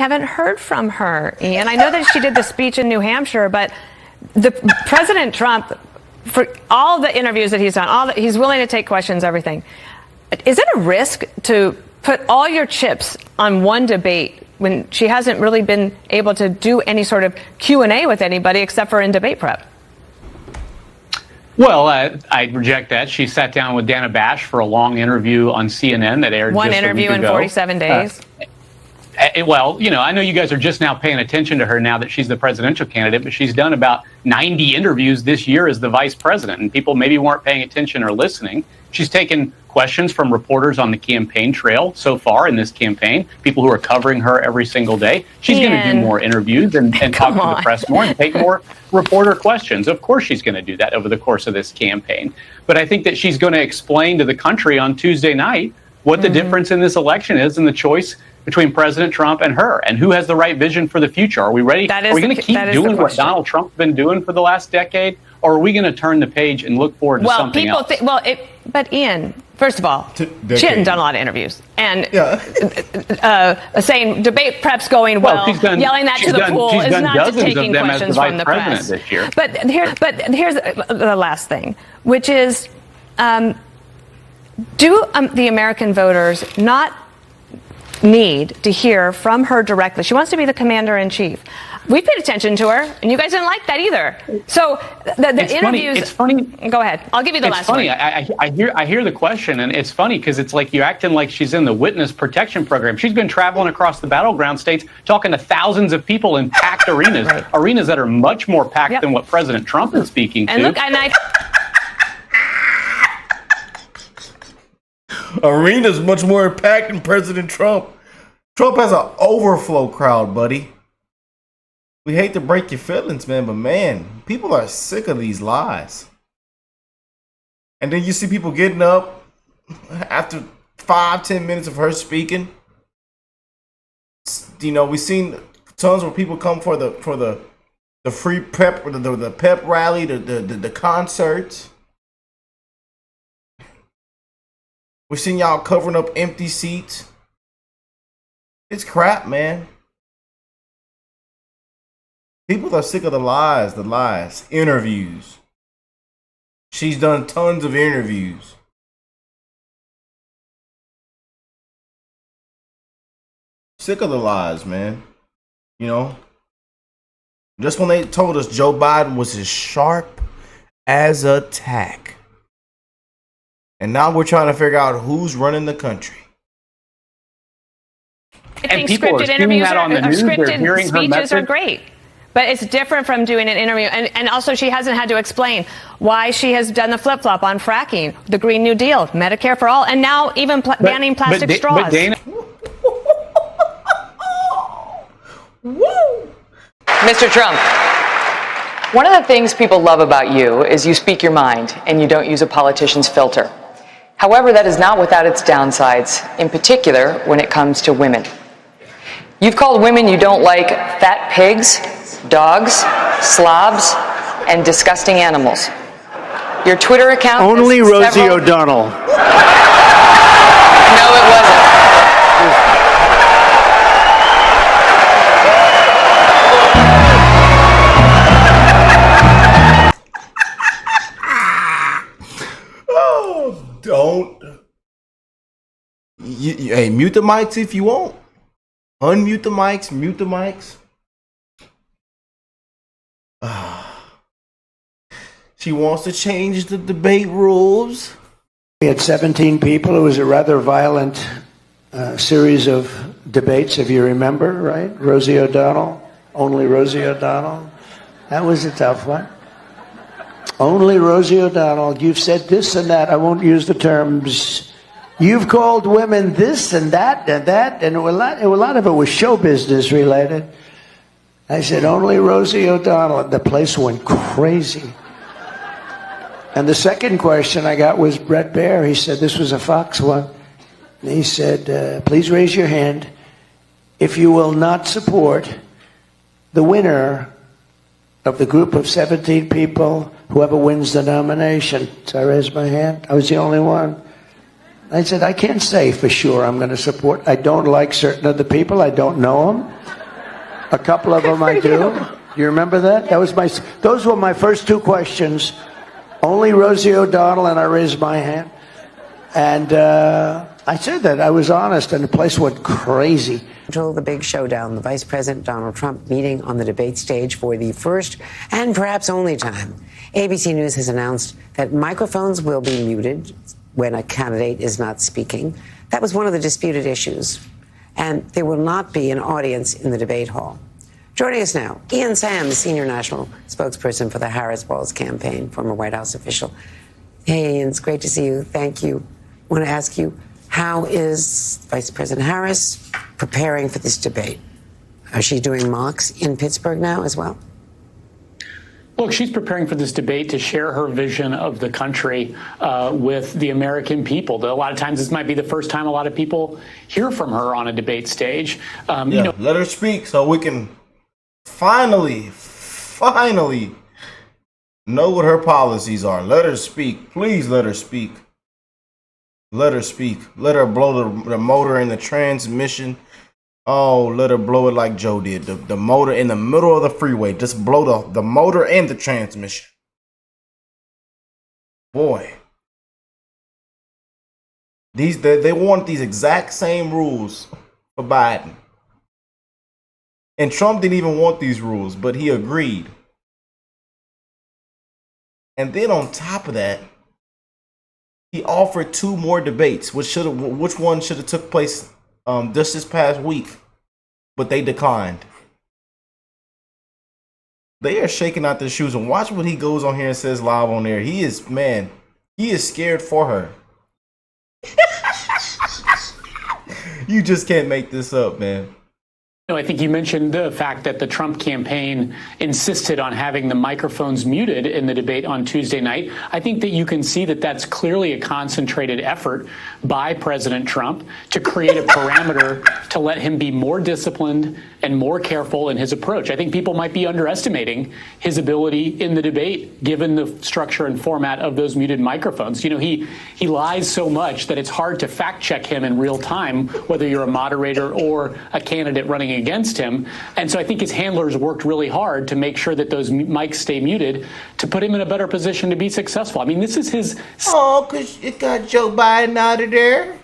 Haven't heard from her, Ian. I know that she did the speech in New Hampshire, but President Trump, for all the interviews that he's done, he's willing to take questions, everything. Is it a risk to put all your chips on one debate when she hasn't really been able to do any sort of Q&A with anybody except for in debate prep? Well, I reject that. She sat down with Dana Bash for a long interview on CNN that aired one just interview a week in ago. 47 days. Well, you know, I know you guys are just now paying attention to her now that she's the presidential candidate, but she's done about 90 interviews this year as the vice president, and people maybe weren't paying attention or listening. She's taken questions from reporters on the campaign trail so far in this campaign, people who are covering her every single day. She's going to do more interviews and talk to the press more and take more reporter questions. Of course she's going to do that over the course of this campaign. But I think that she's going to explain to the country on Tuesday night what the difference in this election is and the choice between President Trump and her, and who has the right vision for the future. Are we ready? Are we going to keep doing what Donald Trump's been doing for the last decade, or are we going to turn the page and look forward to something else? But Ian, first of all, she hadn't done a lot of interviews, and saying debate prep's going well, yelling that to the pool is not taking questions from the press. This year. But here's the last thing, which is, do the American voters not need to hear from her directly? She wants to be the commander-in-chief. We paid attention to her, and you guys didn't like that either. So the interviews. It's funny. Go ahead. I'll give you the last one. It's funny. I hear the question, and it's funny because it's like you're acting like she's in the witness protection program. She's been traveling across the battleground states, talking to thousands of people in packed arenas, arenas that are much more packed than what President Trump is speaking to. And look, Arena's much more packed than President Trump. Trump has an overflow crowd, buddy. We hate to break your feelings, man, but man, people are sick of these lies. And then you see people getting up after 5-10 minutes of her speaking. You know, we've seen tons of people come for the free prep, the pep rally, the concerts. We've seen y'all covering up empty seats. It's crap, man. People are sick of the lies. Interviews. She's done tons of interviews. Sick of the lies, man. You know? Just when they told us Joe Biden was as sharp as a tack. And now we're trying to figure out who's running the country. I think scripted interviews scripted speeches are great. But it's different from doing an interview. And also she hasn't had to explain why she has done the flip-flop on fracking, the Green New Deal, Medicare for all, and now even banning plastic straws. But Dana. Woo! Mr. Trump, one of the things people love about you is you speak your mind and you don't use a politician's filter. However, that is not without its downsides, in particular when it comes to women. You've called women you don't like fat pigs, dogs, slobs, and disgusting animals. Your Twitter account... Only Rosie O'Donnell. No, it wasn't. Don't. Hey, mute the mics if you want. Unmute the mics, mute the mics. She wants to change the debate rules. We had 17 people. It was a rather violent series of debates, if you remember, right? Rosie O'Donnell, only Rosie O'Donnell. That was a tough one. Only Rosie O'Donnell. You've said this and that. I won't use the terms. You've called women this and that and that, and a lot of it was show business related. I said, only Rosie O'Donnell. The place went crazy. And the second question I got was Brett Baer. He said, this was a Fox one. And he said, please raise your hand if you will not support the winner of the group of 17 people, whoever wins the nomination. So I raised my hand. I was the only one. I said, I can't say for sure I'm going to support. I don't like certain other people. I don't know them. A couple of them I do. Do you remember that? Those were my first two questions. Only Rosie O'Donnell, and I raised my hand. And I said that. I was honest, and the place went crazy. Until the big showdown, the Vice President Donald Trump meeting on the debate stage for the first and perhaps only time. ABC News has announced that microphones will be muted when a candidate is not speaking. That was one of the disputed issues. And there will not be an audience in the debate hall. Joining us now, Ian Sams, senior national spokesperson for the Harris-Walz campaign, former White House official. Hey, Ian, it's great to see you. Thank you. I want to ask you, how is Vice President Harris preparing for this debate? Is she doing mocks in Pittsburgh now as well? Look, she's preparing for this debate to share her vision of the country with the American people. A lot of times this might be the first time a lot of people hear from her on a debate stage. Let her speak so we can finally know what her policies are. Let her speak. Please let her speak. Let her speak. Let her blow the motor and the transmission. Oh, let her blow it like Joe did. The motor in the middle of the freeway. Just blow the motor and the transmission. Boy. They want these exact same rules for Biden. And Trump didn't even want these rules, but he agreed. And then on top of that, he offered 2 more debates, which one should have took place just this past week, but they declined. They are shaking out their shoes, and watch what he goes on here and says live on air. He is scared for her. You just can't make this up, man. I think you mentioned the fact that the Trump campaign insisted on having the microphones muted in the debate on Tuesday night. I think that you can see that that's clearly a concentrated effort by President Trump to create a parameter to let him be more disciplined and more careful in his approach. I think people might be underestimating his ability in the debate, given the structure and format of those muted microphones. He lies so much that it's hard to fact check him in real time, whether you're a moderator or a candidate running against him. And so I think his handlers worked really hard to make sure that those mics stay muted to put him in a better position to be successful. I mean, this is his... Oh, because it got Joe Biden out of there?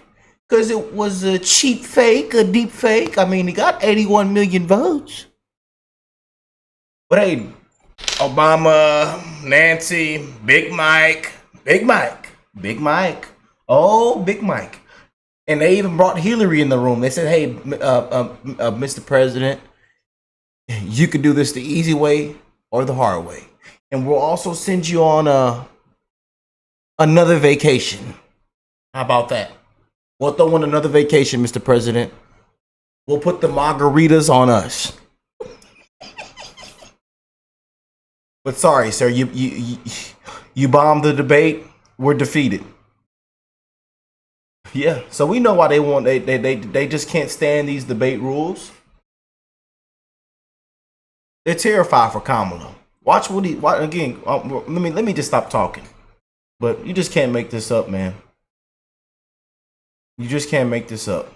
Because it was a cheap fake, a deep fake? I mean, he got 81 million votes. But hey, Obama, Nancy, Big Mike. Oh, Big Mike. And they even brought Hillary in the room. They said, hey, Mr. President, you could do this the easy way or the hard way. And we'll also send you on another vacation. How about that? We'll throw in another vacation, Mr. President. We'll put the margaritas on us. But sorry, sir, you bombed the debate. We're defeated. Yeah, so we know why they just can't stand these debate rules. They're terrified for Kamala. Watch again. Let me just stop talking. But you just can't make this up, man. You just can't make this up.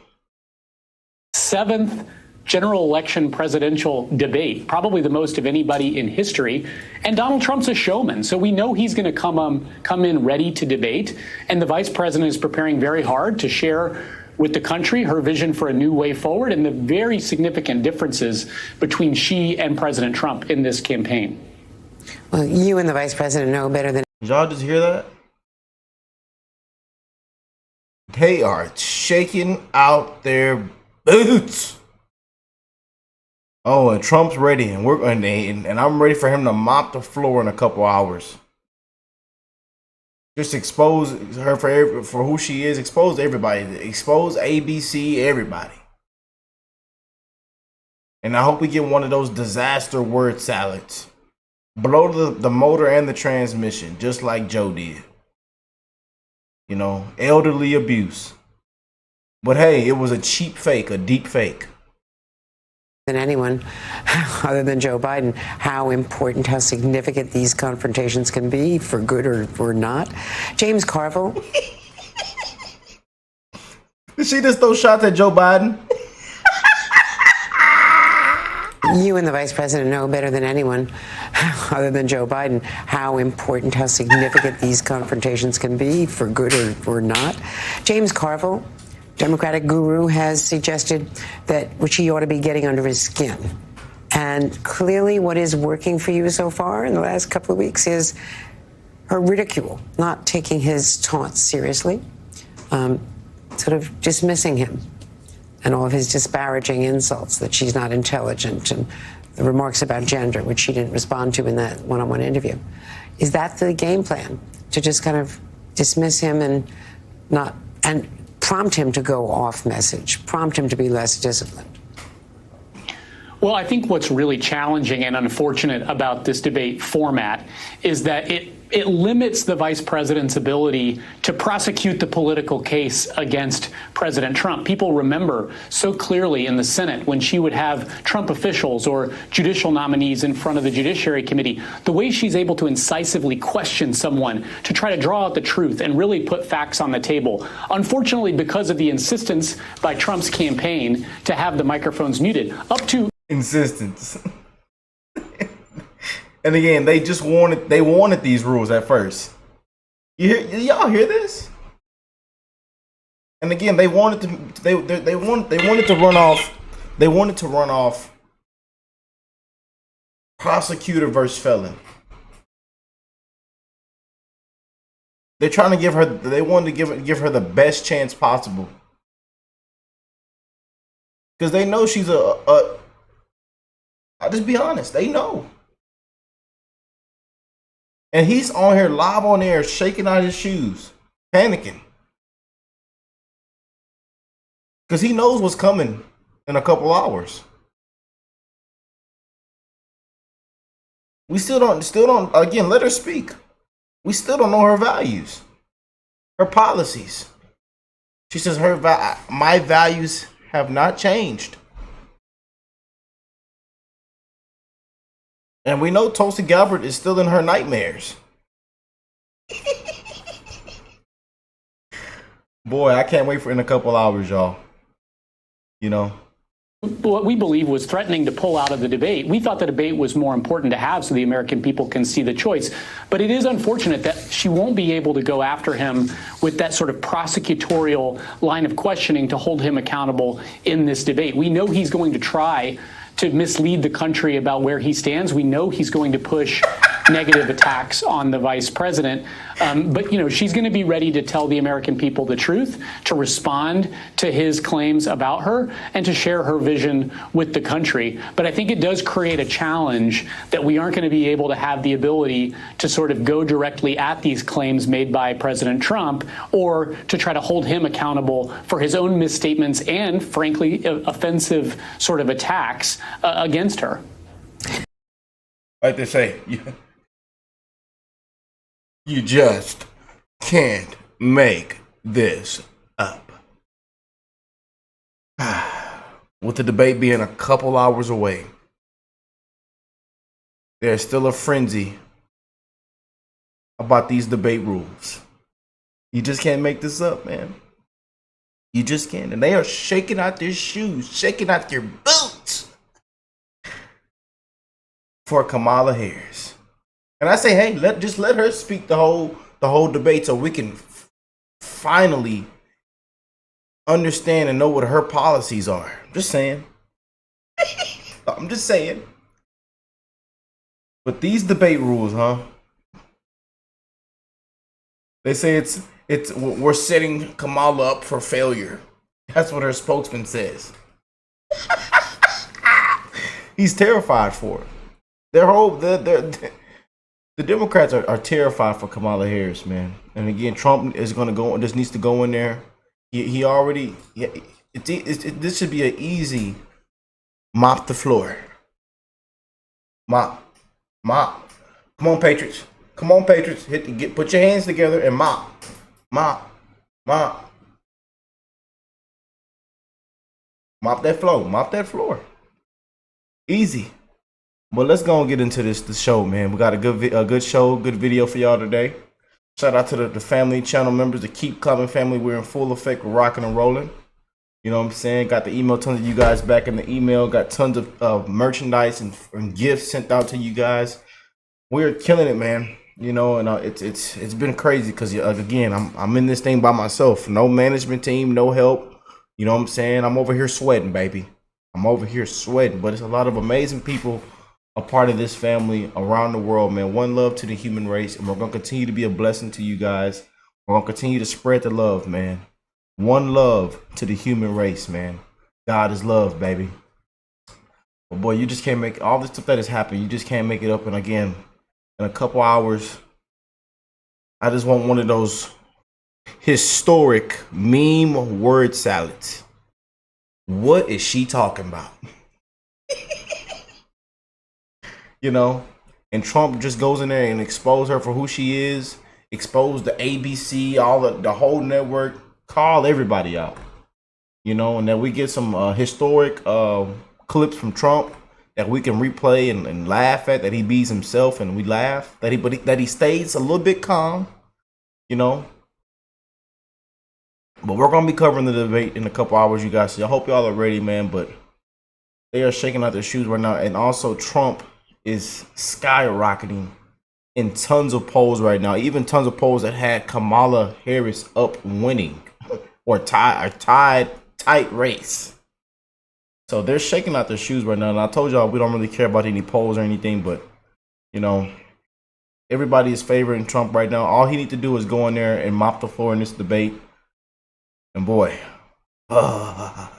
7th general election presidential debate, probably the most of anybody in history. And Donald Trump's a showman, so we know he's going to come in ready to debate. And the vice president is preparing very hard to share with the country her vision for a new way forward and the very significant differences between she and President Trump in this campaign. Well, you and the vice president know better than... Did y'all just hear that? They are shaking out their boots. Oh, and Trump's ready, and I'm ready for him to mop the floor in a couple hours. Just expose her for who she is. Expose everybody. Expose ABC, everybody. And I hope we get one of those disaster word salads. Blow the motor and the transmission, just like Joe did. Elderly abuse. But hey, it was a cheap fake, a deep fake. Than anyone other than Joe Biden, how important, how significant these confrontations can be, for good or not. James Carville Did she just throw shots at Joe Biden? You and the vice president know better than anyone, other than Joe Biden, how important, how significant these confrontations can be, for good or not. James Carville, Democratic guru, has suggested that she ought to be getting under his skin. And clearly what is working for you so far in the last couple of weeks is her ridicule, not taking his taunts seriously, sort of dismissing him and all of his disparaging insults, that she's not intelligent, and the remarks about gender, which she didn't respond to in that one-on-one interview. Is that the game plan, to just kind of dismiss him and prompt him to go off message, prompt him to be less disciplined? Well, I think what's really challenging and unfortunate about this debate format is that it limits the vice president's ability to prosecute the political case against President Trump. People remember so clearly in the Senate when she would have Trump officials or judicial nominees in front of the Judiciary Committee, the way she's able to incisively question someone to try to draw out the truth and really put facts on the table. Unfortunately, because of the insistence by Trump's campaign to have the microphones muted, up to insistence. And again, they wanted these rules at first. Y'all hear this? And again, they wanted to run off prosecutor versus felon. They're trying to they wanted to give her the best chance possible. Because they know she's I'll just be honest, they know. And he's on here live on air, shaking out his shoes, panicking. Because he knows what's coming in a couple hours. We still don't, again, let her speak. We still don't know her values, her policies. She says my values have not changed. And we know Tulsi Gabbard is still in her nightmares. Boy, I can't wait for in a couple hours, y'all. You know. What we believe was threatening to pull out of the debate. We thought the debate was more important to have so the American people can see the choice. But it is unfortunate that she won't be able to go after him with that sort of prosecutorial line of questioning to hold him accountable in this debate. We know he's going to try to mislead the country about where he stands. We know he's going to push negative attacks on the vice president. But, you know, she's going to be ready to tell the American people the truth, to respond to his claims about her, and to share her vision with the country. But I think it does create a challenge that we aren't going to be able to have the ability to sort of go directly at these claims made by President Trump, or to try to hold him accountable for his own misstatements and, frankly, offensive sort of attacks against her. Like they say, you just can't make this up. With the debate being a couple hours away, there's still a frenzy about these debate rules. You just can't make this up, man. You just can't. And they are shaking out their shoes, shaking out their boots for Kamala Harris. And I say, hey, let her speak the whole debate so we can finally understand and know what her policies are. Just saying. I'm just saying. But these debate rules, huh? They say we're setting Kamala up for failure. That's what her spokesman says. He's terrified for it. The Democrats are terrified for Kamala Harris, man. And again, Trump is going to go. Just needs to go in there. He already. This should be an easy mop the floor. Mop. Come on, Patriots. Come on, Patriots. Put your hands together and mop. Mop that floor. Mop that floor. Easy. But let's go and get into the show, man. We got a good show, good video for y'all today. Shout out to the family channel members, the Keep Coming family. We're in full effect. We're rocking and rolling. You know what I'm saying? Got the email, tons of you guys back in the email. Got tons of merchandise and gifts sent out to you guys. We're killing it, man. You know, and it's been crazy because again, I'm in this thing by myself. No management team, no help. You know what I'm saying? I'm over here sweating, baby. I'm over here sweating. But it's a lot of amazing people a part of this family around the world, man. One love to the human race, and we're gonna continue to be a blessing to you guys. We're gonna continue to spread the love, man. One love to the human race, man. God is love, baby. But boy, you just can't make all the stuff that has happened. You just can't make it up. And again, in a couple hours, I just want one of those historic meme word salads. What is she talking about? You know, and Trump just goes in there and expose her for who she is, expose the ABC, all the whole network, call everybody out. You know, and then we get some historic clips from Trump that we can replay and laugh at, that he beats himself and we laugh, that he stays a little bit calm, you know. But we're going to be covering the debate in a couple hours, you guys. So I hope y'all are ready, man. But they are shaking out their shoes right now. And also Trump is skyrocketing in tons of polls right now. Even tons of polls that had Kamala Harris up winning or tight race. So they're shaking out their shoes right now. And I told y'all we don't really care about any polls or anything. But, you know, everybody is favoring Trump right now. All he needs to do is go in there and mop the floor in this debate. And boy, but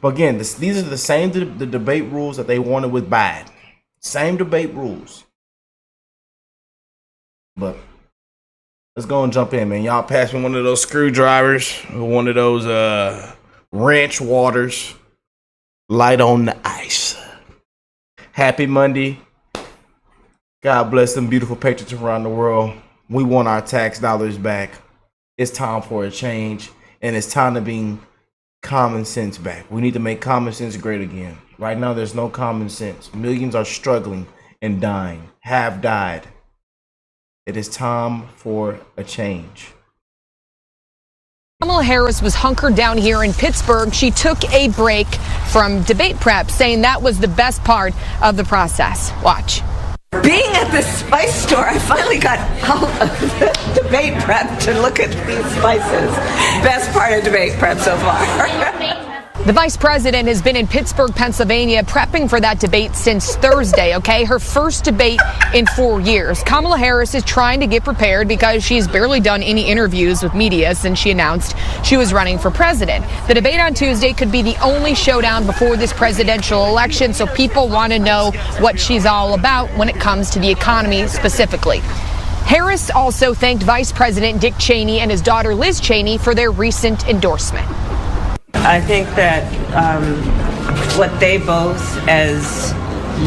again, these are the same the debate rules that they wanted with Biden. Same debate rules. But let's go and jump in, man. Y'all pass me one of those screwdrivers, one of those wrench waters. Light on the ice. Happy Monday. God bless them beautiful patriots around the world. We want our tax dollars back. It's time for a change. And it's time to bring common sense back. We need to make common sense great again. Right now, there's no common sense. Millions are struggling and dying, have died. It is time for a change. Kamala Harris was hunkered down here in Pittsburgh. She took a break from debate prep, saying that was the best part of the process. Watch. Being at the spice store, I finally got all of the debate prep to look at these spices. Best part of debate prep so far. The vice president has been in Pittsburgh, Pennsylvania, prepping for that debate since Thursday, okay? Her first debate in 4 years. Kamala Harris is trying to get prepared because she's barely done any interviews with media since she announced she was running for president. The debate on Tuesday could be the only showdown before this presidential election, so people want to know what she's all about when it comes to the economy specifically. Harris also thanked Vice President Dick Cheney and his daughter Liz Cheney for their recent endorsement. I think that what they both, as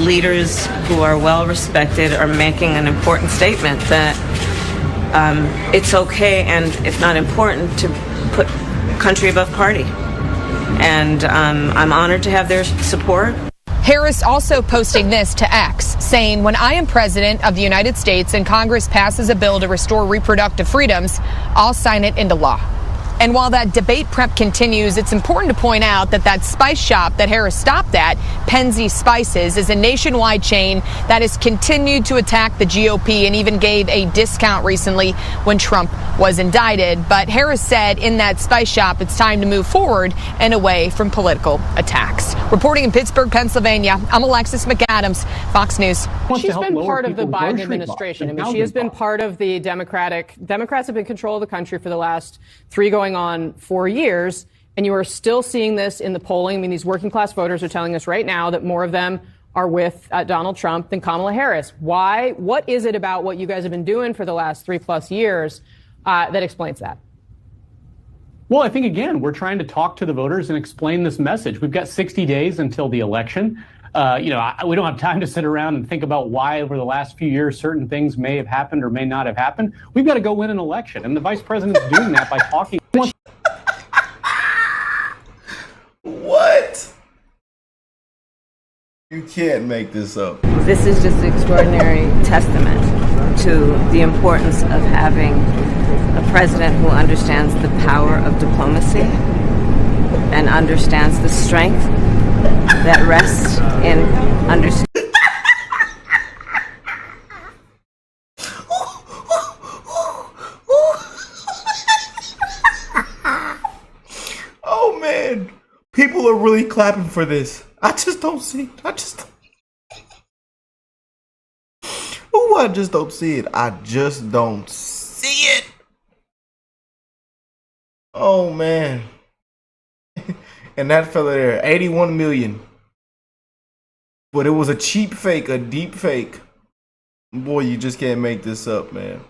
leaders who are well respected, are making an important statement that it's okay and, if not important, to put country above party. And I'm honored to have their support. Harris also posting this to X, saying, "When I am president of the United States and Congress passes a bill to restore reproductive freedoms, I'll sign it into law." And while that debate prep continues, it's important to point out that that spice shop that Harris stopped at, Penzi Spices, is a nationwide chain that has continued to attack the GOP and even gave a discount recently when Trump was indicted. But Harris said in that spice shop, it's time to move forward and away from political attacks. Reporting in Pittsburgh, Pennsylvania, I'm Alexis McAdams, Fox News. She's been part of the Biden administration. I mean, she has been part of the Democrats have been in control of the country for the last 3 going on 4 years, and you are still seeing this in the polling. I mean, these working class voters are telling us right now that more of them are with Donald Trump than Kamala Harris. Why? What is it about what you guys have been doing for the last 3+ years that explains that? Well, I think, again, we're trying to talk to the voters and explain this message. We've got 60 days until the election. We don't have time to sit around and think about why over the last few years certain things may have happened or may not have happened. We've got to go win an election. And the vice president's doing that by talking. What? You can't make this up. This is just an extraordinary testament to the importance of having a president who understands the power of diplomacy and understands the strength that rests in understanding. Oh man, people are really clapping for this. I just don't see it. I just don't see it. I just don't see it. Oh man. And that fella there, 81 million. But it was a cheap fake, a deep fake. Boy, you just can't make this up, man.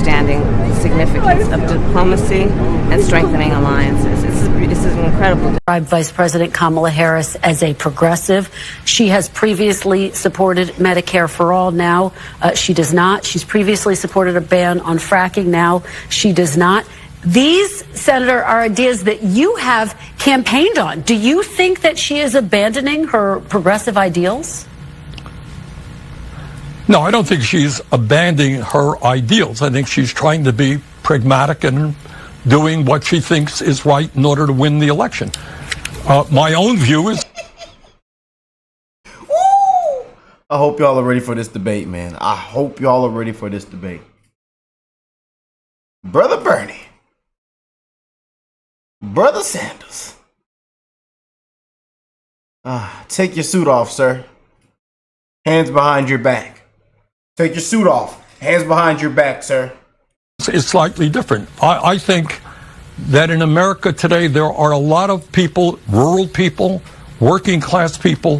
Understanding the significance of diplomacy and strengthening alliances. This is incredible. Vice President Kamala Harris as a progressive. She has previously supported Medicare for all. Now she does not. She's previously supported a ban on fracking. Now she does not. These, Senator, are ideas that you have campaigned on. Do you think that she is abandoning her progressive ideals? No, I don't think she's abandoning her ideals. I think she's trying to be pragmatic and doing what she thinks is right in order to win the election. My own view is... I hope y'all are ready for this debate, man. I hope y'all are ready for this debate. Brother Bernie. Brother Sanders. Take your suit off, sir. Hands behind your back. Take your suit off. Hands behind your back, sir. It's slightly different. I think that in America today, there are a lot of people, rural people, working class people,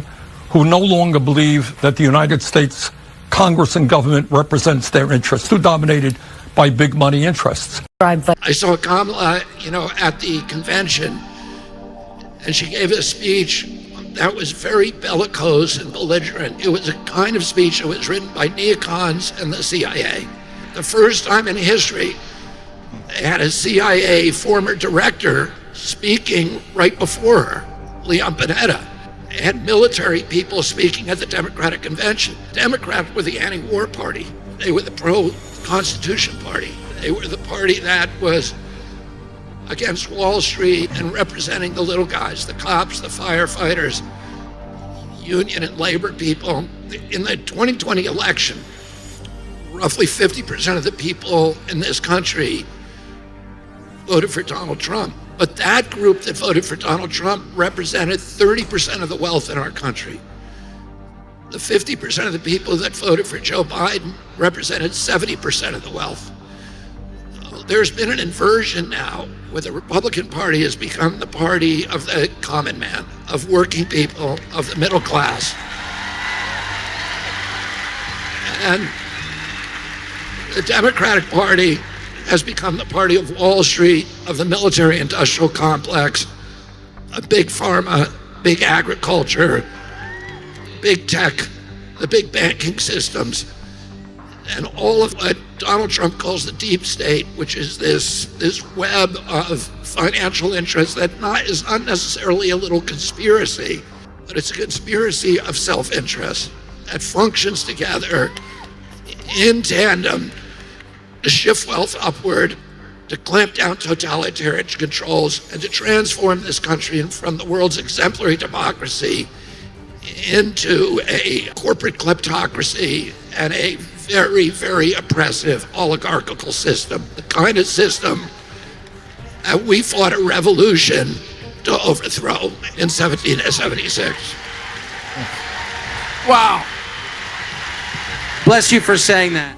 who no longer believe that the United States Congress and government represents their interests, too dominated by big money interests. I saw Kamala, at the convention, and she gave a speech that was very bellicose and belligerent. It was a kind of speech that was written by neocons and the CIA. The first time in history, they had a CIA former director speaking right before her, Leon Panetta. They had military people speaking at the Democratic convention. Democrats were the anti-war party. They were the pro-Constitution party. They were the party that was against Wall Street and representing the little guys, the cops, the firefighters, union and labor people. In the 2020 election, roughly 50% of the people in this country voted for Donald Trump. But that group that voted for Donald Trump represented 30% of the wealth in our country. The 50% of the people that voted for Joe Biden represented 70% of the wealth. There's been an inversion now where the Republican Party has become the party of the common man, of working people, of the middle class. And the Democratic Party has become the party of Wall Street, of the military-industrial complex, of big pharma, big agriculture, big tech, the big banking systems, and all of what Donald Trump calls the deep state, which is this web of financial interests that is not necessarily a little conspiracy, but it's a conspiracy of self-interest that functions together in tandem to shift wealth upward, to clamp down totalitarian controls, and to transform this country from the world's exemplary democracy into a corporate kleptocracy and a very, very oppressive oligarchical system, the kind of system that we fought a revolution to overthrow in 1776. Wow. Bless you for saying that.